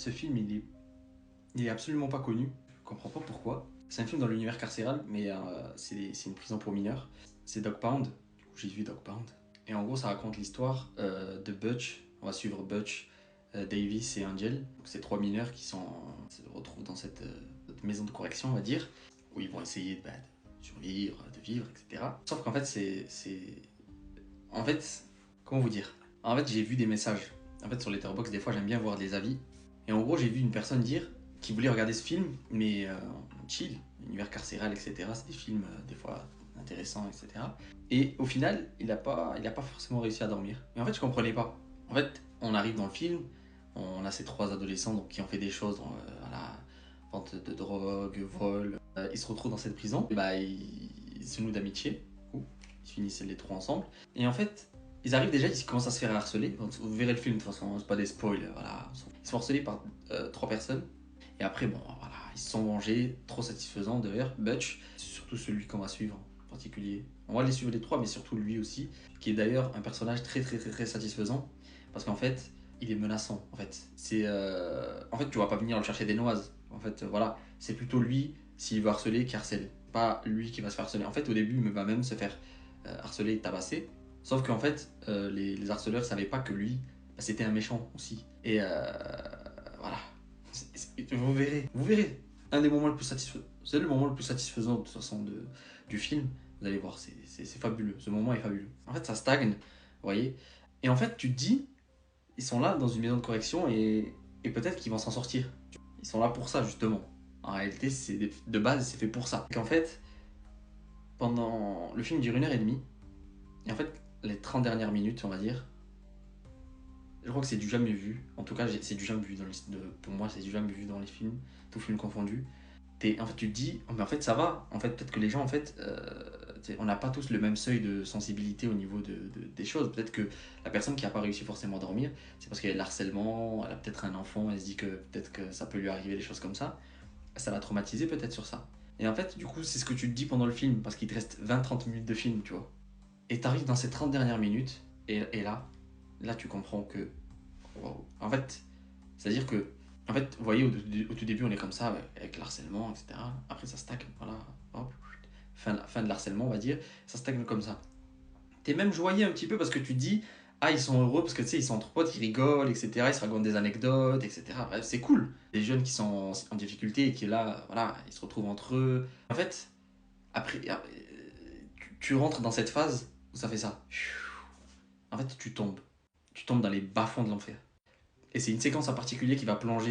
Ce film, il est absolument pas connu. Je comprends pas pourquoi. C'est un film dans l'univers carcéral, mais c'est une prison pour mineurs. C'est Dog Pound. Du coup, j'ai vu Dog Pound. Et en gros, ça raconte l'histoire de Butch. On va suivre Butch, Davis et Angel. Donc, c'est trois mineurs qui se retrouvent dans cette maison de correction, on va dire, où ils vont essayer de survivre, de vivre, etc. Sauf qu'en fait, En fait, comment vous dire? En fait, j'ai vu des messages. En fait, sur Letterboxd, des fois, j'aime bien voir des avis. Et en gros, j'ai vu une personne dire qu'il voulait regarder ce film, mais chill, univers carcéral, etc. C'est des films, des fois, intéressants, etc. Et au final, il a pas forcément réussi à dormir. Mais en fait, je comprenais pas. En fait, on arrive dans le film, on a ces trois adolescents donc, qui ont fait des choses, voilà, vente de drogue, vol. Ils se retrouvent dans cette prison, et bah, ils se nouent d'amitié. Ils finissent les trois ensemble. Et en fait, ils arrivent déjà, ils commencent à se faire harceler. Vous verrez le film de toute façon, c'est pas des spoils. Voilà. Ils sont harcelés par trois personnes. Et après, bon, voilà, ils se sont vengés. Trop satisfaisant d'ailleurs. Butch, c'est surtout celui qu'on va suivre en particulier. On va les suivre les trois, mais surtout lui aussi, qui est d'ailleurs un personnage très satisfaisant. Parce qu'en fait, il est menaçant. En fait, tu vas pas venir le chercher des noises. En fait, voilà, c'est plutôt lui, s'il veut harceler, qui harcèle. Pas lui qui va se faire harceler. En fait, au début, il va même se faire harceler et tabasser. Sauf qu'en fait, les harceleurs savaient pas que lui, bah, c'était un méchant aussi. Et voilà. Vous verrez. Un des moments le plus satisfaisant. C'est le moment le plus satisfaisant de toute façon du film. Vous allez voir, c'est fabuleux. Ce moment est fabuleux. En fait, ça stagne, vous voyez. Et en fait, tu te dis, ils sont là dans une maison de correction et peut-être qu'ils vont s'en sortir. Ils sont là pour ça, justement. En réalité, de base, c'est fait pour ça. Et qu'en fait, pendant. Le film dure 1h30. Et en fait, les 30 dernières minutes, on va dire, je crois que c'est du jamais vu. En tout cas, c'est du jamais vu pour moi, c'est du jamais vu dans les films, tout film confondu. En fait, tu te dis, oh, mais en fait, ça va. En fait, peut-être que les gens, en fait, on n'a pas tous le même seuil de sensibilité au niveau des choses. Peut-être que la personne qui n'a pas réussi forcément à dormir, c'est parce qu'il y a de l'harcèlement, elle a peut-être un enfant, elle se dit que peut-être que ça peut lui arriver des choses comme ça. Ça va traumatiser peut-être sur ça. Et en fait, du coup, c'est ce que tu te dis pendant le film, parce qu'il te reste 20-30 minutes de film, tu vois. Et t'arrives dans ces 30 dernières minutes, et là, tu comprends que. Wow. En fait, c'est-à-dire que. En fait, vous voyez, au tout début, on est comme ça, avec l'harcèlement, etc. Après, ça stagne, voilà. Hop, fin de l'harcèlement, on va dire. Ça stagne comme ça. T'es même joyeux un petit peu parce que tu te dis, ah, ils sont heureux parce que tu sais, ils sont entre potes, ils rigolent, etc. Ils se racontent des anecdotes, etc. Bref, c'est cool. Des jeunes qui sont en difficulté et qui, là, voilà, ils se retrouvent entre eux. En fait, après, tu rentres dans cette phase où ça fait ça. En fait, tu tombes. Tu tombes dans les bas-fonds de l'enfer. Et c'est une séquence en particulier qui va plonger